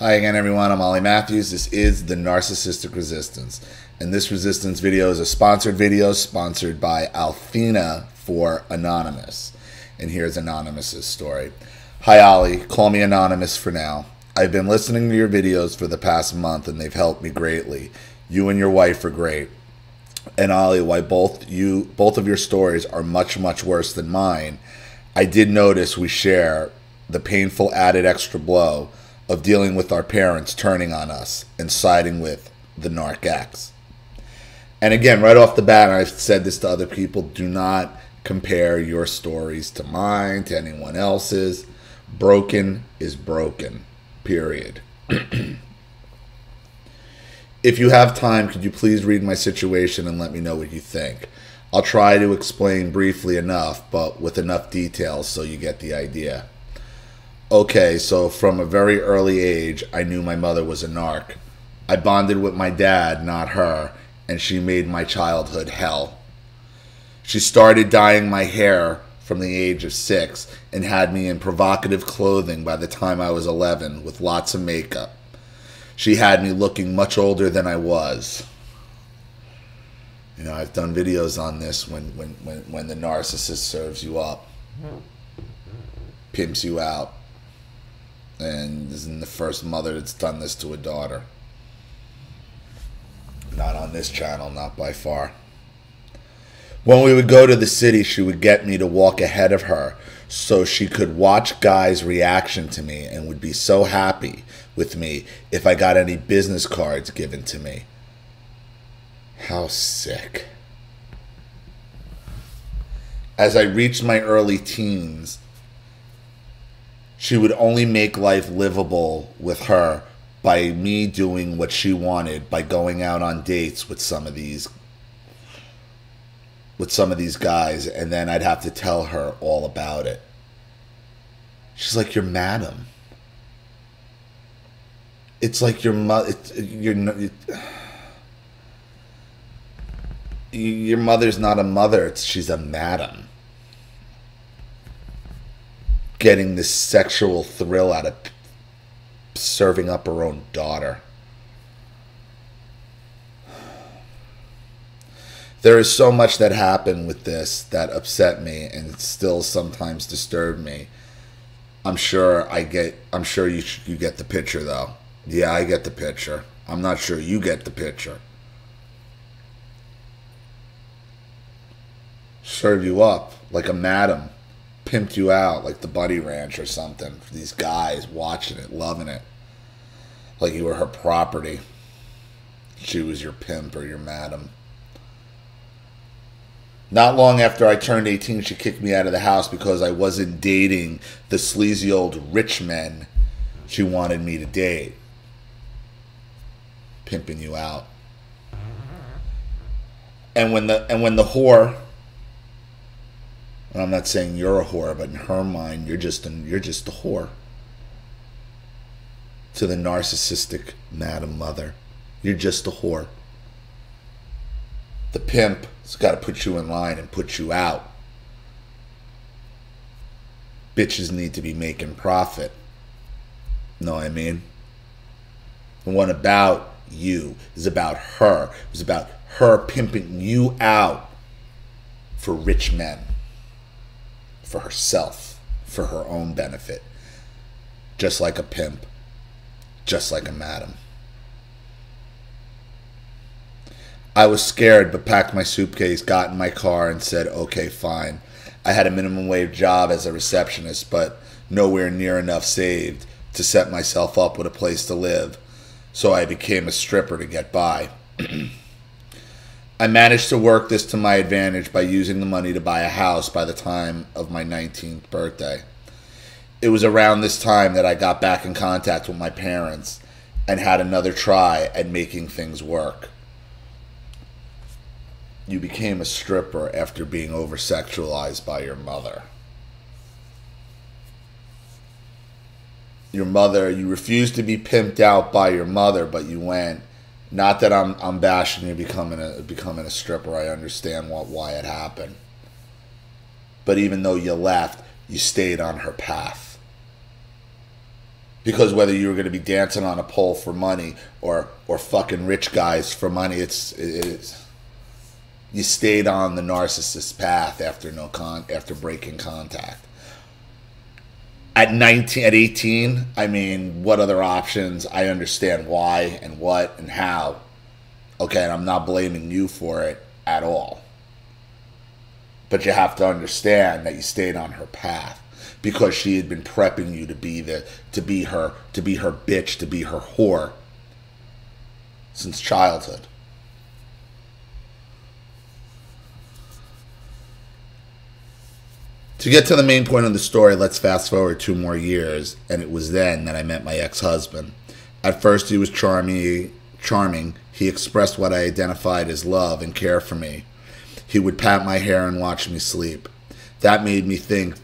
Hi again everyone, I'm Ollie Matthews. This is the Narcissistic Resistance. And this resistance video is a sponsored video sponsored by Althena for Anonymous. And here's Anonymous's story. Hi Ollie, call me Anonymous for now. I've been listening to your videos for the past month and they've helped me greatly. You and your wife are great. And Ollie, while both of your stories are much worse than mine, I did notice we share the painful added extra blow of dealing with our parents turning on us and siding with the narc ex. And again, right off the bat, and I've said this to other people, do not compare your stories to mine, to anyone else's. Broken is broken, period. If you have time, could you please read my situation and let me know what you think? I'll try to explain briefly enough, but with enough details so you get the idea. Okay, so from a very early age, I knew my mother was a narc. I bonded with my dad, not her, and she made my childhood hell. She started dyeing my hair from the age of 6 and had me in provocative clothing by the time I was 11 with lots of makeup. She had me looking much older than I was. You know, I've done videos on this when the narcissist serves you up, pimps you out. And isn't the first mother that's done this to a daughter. Not on this channel, not by far. When we would go to the city, she would get me to walk ahead of her so she could watch guys' reaction to me and would be so happy with me if I got any business cards given to me. How sick. As I reached my early teens, she would only make life livable with her by me doing what she wanted, by going out on dates with some of these guys, and then I'd have to tell her all about it. She's like, "You're madam." It's like your your mother's not a mother, she's a madam. Getting this sexual thrill out of serving up her own daughter. There is so much that happened with this that upset me and still sometimes disturbed me. I'm sure you get the picture though. Yeah, I get the picture. I'm not sure you get the picture. Serve you up like a madam. Pimped you out like the Buddy Ranch or something. These guys watching it, loving it. Like you were her property. She was your pimp or your madam. Not long after I turned 18, she kicked me out of the house because I wasn't dating the sleazy old rich men she wanted me to date. Pimping you out. And when the whore, and I'm not saying you're a whore, but in her mind, you're just a whore. To the narcissistic madam mother, you're just a whore. The pimp has got to put you in line and put you out. Bitches need to be making profit. Know what I mean? The one about you is about her. It was about her pimping you out for rich men. For herself, for her own benefit. Just like a pimp, just like a madam. I was scared but packed my suitcase, got in my car and said, okay, fine. I had a minimum wage job as a receptionist, but nowhere near enough saved to set myself up with a place to live, so I became a stripper to get by. I managed to work this to my advantage by using the money to buy a house by the time of my 19th birthday. It was around this time that I got back in contact with my parents and had another try at making things work. You became a stripper after being over-sexualized by your mother. Your mother, you refused to be pimped out by your mother, but you went. Not that I'm bashing you becoming a stripper. I understand why it happened. But even though you left, you stayed on her path. Because whether you were going to be dancing on a pole for money or fucking rich guys for money, it's you stayed on the narcissist path after breaking contact. At 18, I mean, what other options? I understand why and what and how. Okay, and I'm not blaming you for it at all. But you have to understand that you stayed on her path because she had been prepping you to be her bitch, to be her whore since childhood. To get to the main point of the story, let's fast forward 2 more years, and it was then that I met my ex-husband. At first, he was charming. He expressed what I identified as love and care for me. He would pat my hair and watch me sleep. That made me think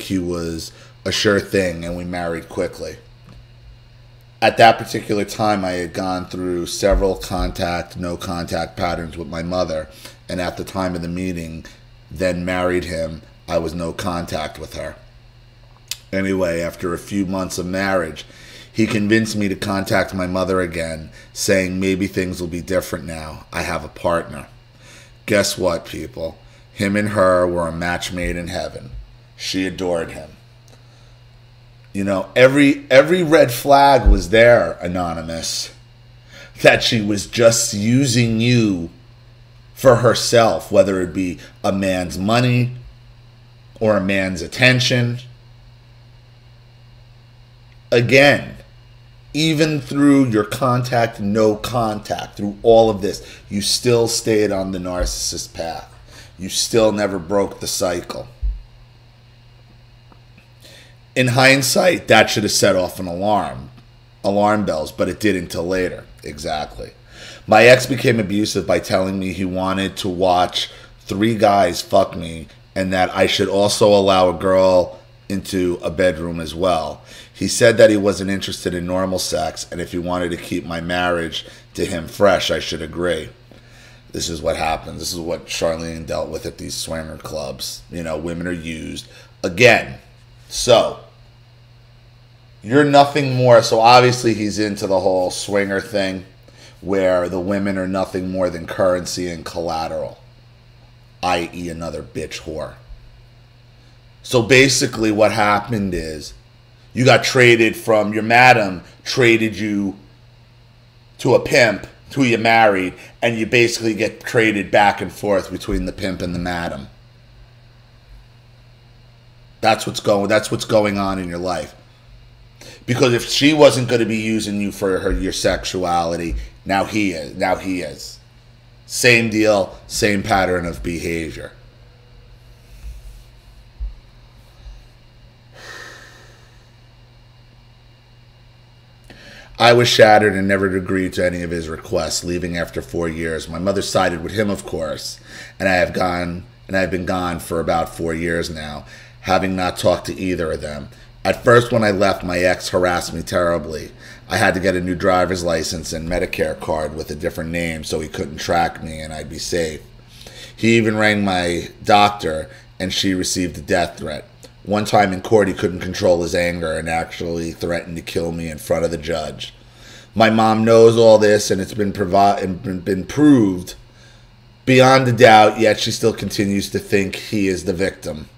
he was a sure thing, and we married quickly. At that particular time, I had gone through several contact, no contact patterns with my mother, and at the time of the meeting, then married him, I was no contact with her. Anyway, after a few months of marriage, he convinced me to contact my mother again, saying maybe things will be different now. I have a partner. Guess what, people? Him and her were a match made in heaven. She adored him. You know, every red flag was there, Anonymous. That she was just using you for herself, whether it be a man's money or a man's attention. Again, even through your contact, no contact, through all of this, you still stayed on the narcissist path. You still never broke the cycle. In hindsight, that should have set off an alarm bells, but it didn't until later. Exactly. My ex became abusive by telling me he wanted to watch 3 guys fuck me and that I should also allow a girl into a bedroom as well. He said that he wasn't interested in normal sex, and if he wanted to keep my marriage to him fresh, I should agree. This is what happens. This is what Charlene dealt with at these swinger clubs. You know, women are used. Again, so you're nothing more. So obviously he's into the whole swinger thing where the women are nothing more than currency and collateral, i.e. another bitch whore. So basically what happened is you got traded from, your madam traded you to a pimp who you married, and you basically get traded back and forth between the pimp and the madam. That's what's going on in your life. Because if she wasn't going to be using you for your sexuality, now he is. Same deal, same pattern of behavior. I was shattered and never agreed to any of his requests, leaving after 4 years. My mother sided with him, of course, and I have been gone for about 4 years now, having not talked to either of them. At first, when I left, my ex harassed me terribly. I had to get a new driver's license and Medicare card with a different name so he couldn't track me and I'd be safe. He even rang my doctor, and she received a death threat. One time in court, he couldn't control his anger and actually threatened to kill me in front of the judge. My mom knows all this, and it's been proved beyond a doubt, yet she still continues to think he is the victim.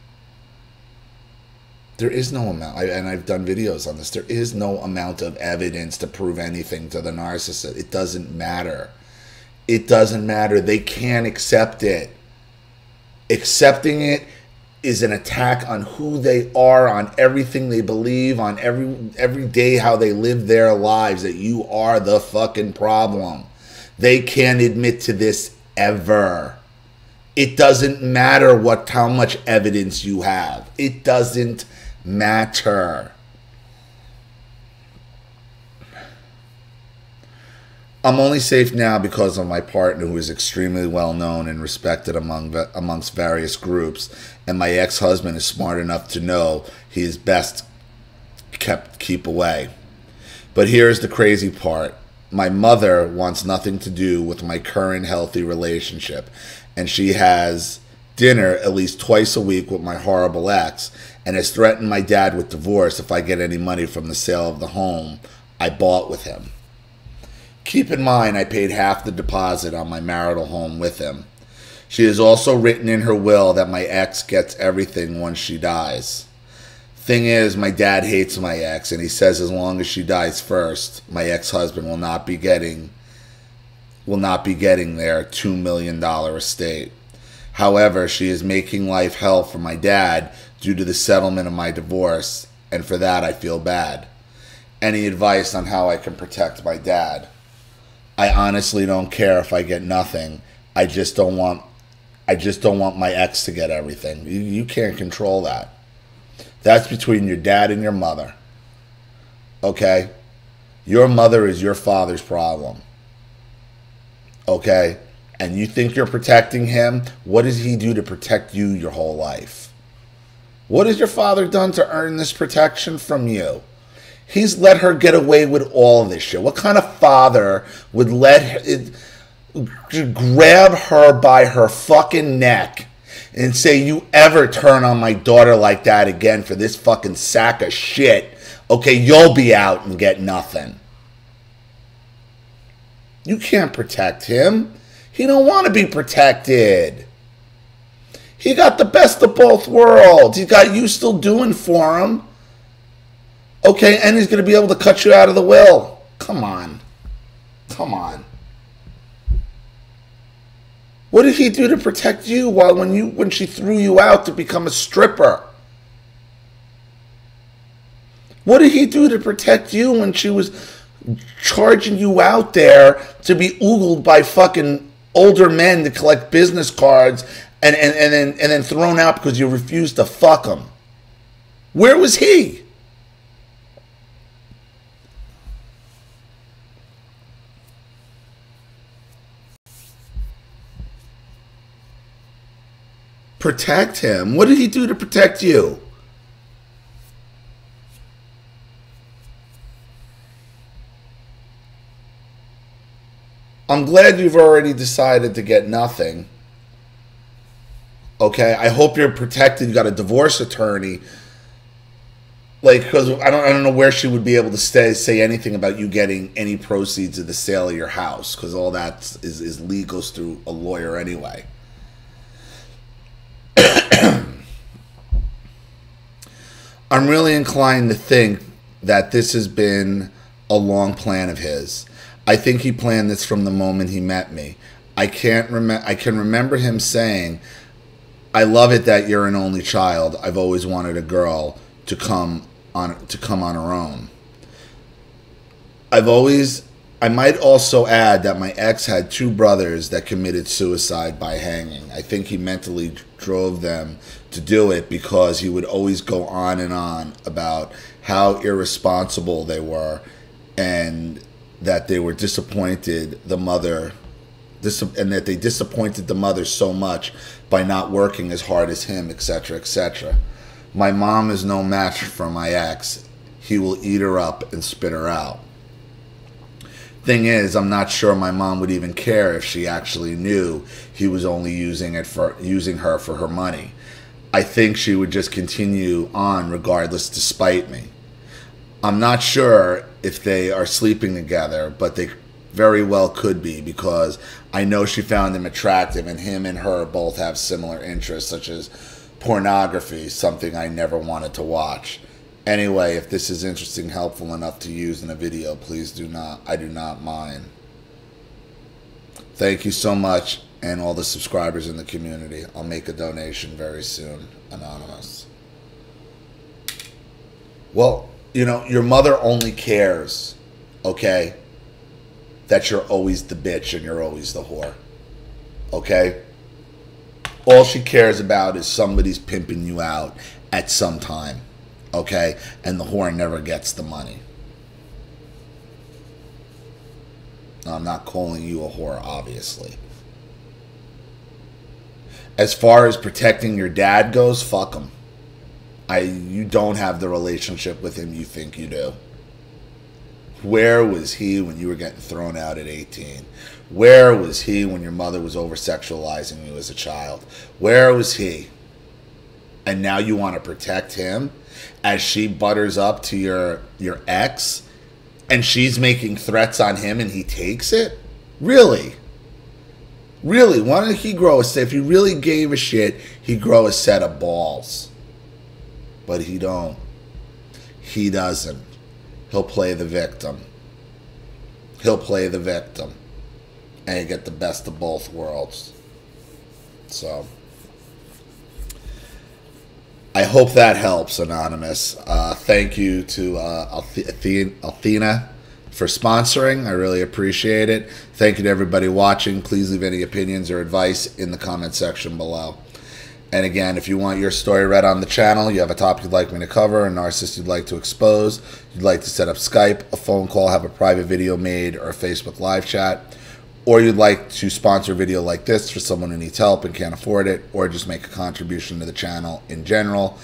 There is no amount, and I've done videos on this, there is no amount of evidence to prove anything to the narcissist. It doesn't matter. It doesn't matter. They can't accept it. Accepting it is an attack on who they are, on everything they believe, on every day how they live their lives, that you are the fucking problem. They can't admit to this ever. It doesn't matter how much evidence you have. It doesn't matter. I'm only safe now because of my partner, who is extremely well known and respected amongst various groups, and my ex-husband is smart enough to know he is best keep away. But here's the crazy part. My mother wants nothing to do with my current healthy relationship, and she has dinner at least twice a week with my horrible ex and has threatened my dad with divorce if I get any money from the sale of the home I bought with him. Keep in mind, I paid half the deposit on my marital home with him. She has also written in her will that my ex gets everything once she dies. Thing is, my dad hates my ex, and he says as long as she dies first, my ex-husband will not be getting their $2 million estate. However, she is making life hell for my dad due to the settlement of my divorce, and for that I feel bad. Any advice on how I can protect my dad? I honestly don't care if I get nothing. I just don't want my ex to get everything. You can't control that. That's between your dad and your mother. Okay? Your mother is your father's problem. Okay? And you think you're protecting him? What does he do to protect you your whole life? What has your father done to earn this protection from you? He's let her get away with all this shit. What kind of father would grab her by her fucking neck and say, you ever turn on my daughter like that again for this fucking sack of shit, okay, you'll be out and get nothing. You can't protect him. He don't want to be protected. He got the best of both worlds. He's got you still doing for him. Okay, and he's going to be able to cut you out of the will. Come on. Come on. What did he do to protect you when she threw you out to become a stripper? What did he do to protect you when she was charging you out there to be oogled by fucking older men to collect business cards and then thrown out because you refused to fuck them? Where was he? Protect him? What did he do to protect you? I'm glad you've already decided to get nothing. Okay, I hope you're protected. You got a divorce attorney. Like, because I don't know where she would be able to say anything about you getting any proceeds of the sale of your house, because all that is legal through a lawyer anyway. I'm really inclined to think that this has been a long plan of his. I think he planned this from the moment he met me. I can remember him saying, "I love it that you're an only child. I've always wanted a girl to come on her own." I might also add that my ex had 2 brothers that committed suicide by hanging. I think he mentally drove them to do it because he would always go on and on about how irresponsible they were and that they were disappointed the mother, and that they disappointed the mother so much by not working as hard as him, etc., etc. My mom is no match for my ex. He will eat her up and spit her out. Thing is, I'm not sure my mom would even care if she actually knew he was only using her for her money. I think she would just continue on regardless, despite me. I'm not sure if they are sleeping together, but they very well could be, because I know she found him attractive, and him and her both have similar interests, such as pornography, something I never wanted to watch. Anyway, if this is interesting, helpful enough to use in a video, please do not. I do not mind. Thank you so much, and all the subscribers in the community. I'll make a donation very soon. Anonymous. Well, you know, your mother only cares, okay, that you're always the bitch and you're always the whore. Okay? All she cares about is somebody's pimping you out at some time. Okay? And the whore never gets the money. Now, I'm not calling you a whore, obviously. As far as protecting your dad goes, fuck him. You don't have the relationship with him you think you do. Where was he when you were getting thrown out at 18? Where was he when your mother was over-sexualizing you as a child? Where was he? And now you want to protect him as she butters up to your ex, and she's making threats on him and he takes it? Really? Really? Why don't he grow a set? If he really gave a shit, he'd grow a set of balls. But he don't. He doesn't. He'll play the victim. He'll play the victim. And you get the best of both worlds. So I hope that helps, Anonymous. Thank you to Athena for sponsoring. I really appreciate it. Thank you to everybody watching. Please leave any opinions or advice in the comment section below. And again, if you want your story read on the channel, you have a topic you'd like me to cover, a narcissist you'd like to expose, you'd like to set up Skype, a phone call, have a private video made, or a Facebook live chat, or you'd like to sponsor a video like this for someone who needs help and can't afford it, or just make a contribution to the channel in general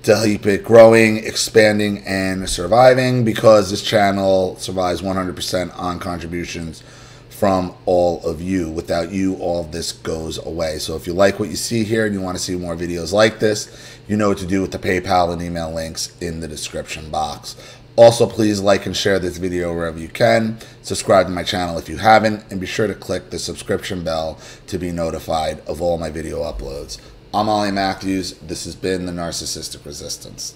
to keep it growing, expanding, and surviving, because this channel survives 100% on contributions from all of you. Without you, all of this goes away. So if you like what you see here and you want to see more videos like this, you know what to do with the PayPal and email links in the description box. Also, please like and share this video wherever you can. Subscribe to my channel if you haven't, and be sure to click the subscription bell to be notified of all my video uploads. I'm Ollie Matthews. This has been the Narcissistic Resistance.